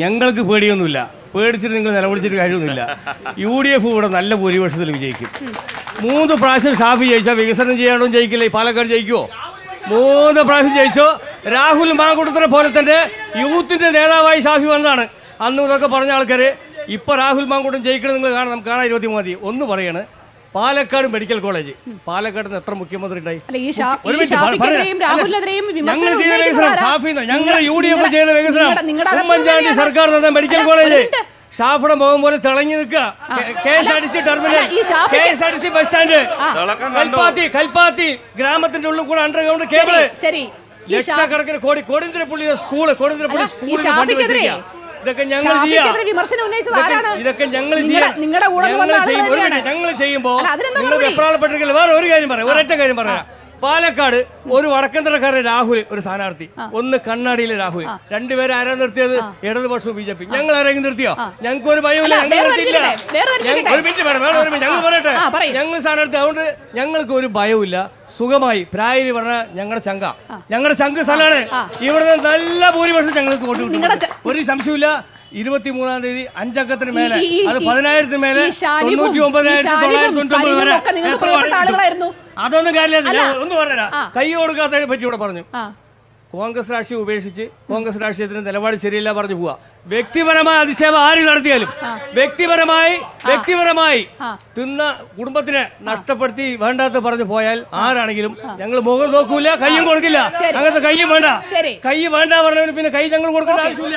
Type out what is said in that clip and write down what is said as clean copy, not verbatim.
ഞങ്ങൾക്ക് പേടിയൊന്നുമില്ല. പേടിച്ചിട്ട് നിങ്ങൾ നിലവിളിച്ചിട്ട് കാര്യമൊന്നുമില്ല. UDF ഇവിടെ നല്ല ഭൂരിപക്ഷത്തിൽ വിജയിക്കും. 3 പ്രാവശ്യം ഷാഫി ജയിച്ചാൽ വികസനം ചെയ്യാനോ ജയിക്കില്ല. പാലക്കാട് ജയിക്കുമോ? 3 പ്രാവശ്യം ജയിച്ചോ. രാഹുൽ മാങ്കൂട്ടത്തിനെ പോലെ തന്നെ യൂത്തിന്റെ നേതാവായി ഷാഫി വന്നതാണ്. അന്ന് ഇതൊക്കെ പറഞ്ഞ ആൾക്കാർ ഇപ്പൊ രാഹുൽ മാങ്കൂട്ടം ജയിക്കണം നിങ്ങൾ കാണാം. നമുക്ക് കാണാൻ 23 തീയതി. ഒന്ന് പറയാണ്, പാലക്കാട് മെഡിക്കൽ കോളേജ്, പാലക്കാട് എത്ര മുഖ്യമന്ത്രി ഉണ്ടായി? ഞങ്ങൾ ചെയ്ത വികസനം ഷാഫി, ഞങ്ങൾ UDF ചെയ്ത വികസനം, ഉമ്മൻചാണ്ടി സർക്കാർ തന്ന മെഡിക്കൽ കോളേജ്, ഷാഫിയുടെ മുഖം പോലെ തിളങ്ങി നിൽക്കുക. KSRTC terminal, KSRTC bus stand, Kalpathi ഗ്രാമത്തിന്റെ ഉള്ളിൽ കൂടെ അണ്ടർഗ്രൗണ്ട് കേബിള്, ലക്ഷക്കണക്കിന് കോടിന്ദ്രപ്പള്ളി സ്കൂള്, കോടിന്ദ്രപ്പള്ളി സ്കൂളിൽ ഫണ്ട് വെച്ചിരിക്കുക. ഇതൊക്കെ ഞങ്ങൾ ഇതൊക്കെ ഞങ്ങൾ ചെയ്യുമ്പോ നിങ്ങൾ വെപ്രാളപ്പെട്ടിരിക്കില്ല. വേറെ ഒരു കാര്യം പറയാം, ഒരൊറ്റ കാര്യം പറയാം. പാലക്കാട് ഒരു വടക്കന്തരക്കാരൻ രാഹുൽ ഒരു സ്ഥാനാർത്ഥി, ഒന്ന് കണ്ണാടിയിലെ രാഹുൽ, രണ്ടുപേരെ ആരാ നിർത്തിയത്? ഇടതുപക്ഷവും BJP. ഞങ്ങൾ ആരെങ്കിലും നിർത്തിയോ? ഞങ്ങൾക്ക് ഒരു ഭയമില്ല. ഞങ്ങൾ നിർത്തിയില്ല. ഒരു മിനിറ്റ് ഞങ്ങൾ പറയട്ടെ, ഞങ്ങൾ സ്ഥാനാർത്ഥി. അതുകൊണ്ട് ഞങ്ങൾക്ക് ഒരു ഭയവുമില്ല. സുഖമായി പ്രായരി പറഞ്ഞ ഞങ്ങളുടെ ചങ്ക് സ്ഥലമാണ്. ഇവിടെ നല്ല ഭൂരിപക്ഷം ഞങ്ങൾക്ക് വോട്ട് കിട്ടും. ഒരു സംശയമില്ല. 23-ാം തീയതി 5 അക്കത്തിന് മേലെ, അത് 10,000 മേലെ, 99,999 വരെ. അതൊന്നും കാര്യമില്ല. ഒന്ന് പറഞ്ഞാ കൈ കൊടുക്കാത്തതിനെ പറ്റി ഇവിടെ പറഞ്ഞു. കോൺഗ്രസ് രാഷ്ട്രീയം ഉപേക്ഷിച്ച് കോൺഗ്രസ് രാഷ്ട്രീയത്തിന് നിലപാട് ശരിയല്ല പറഞ്ഞു പോവാ. വ്യക്തിപരമായ അധിക്ഷേപം ആര് നടത്തിയാലും വ്യക്തിപരമായി തിന്ന കുടുംബത്തിനെ നഷ്ടപ്പെടുത്തി വേണ്ടാത്ത പറഞ്ഞു പോയാൽ ആരാണെങ്കിലും ഞങ്ങൾ മുഖം നോക്കൂല, കയ്യും കൊടുക്കില്ല. അങ്ങനത്തെ കയ്യും വേണ്ട പറഞ്ഞവന് പിന്നെ കൈ ഞങ്ങൾ കൊടുക്കേണ്ട ആവശ്യമില്ല.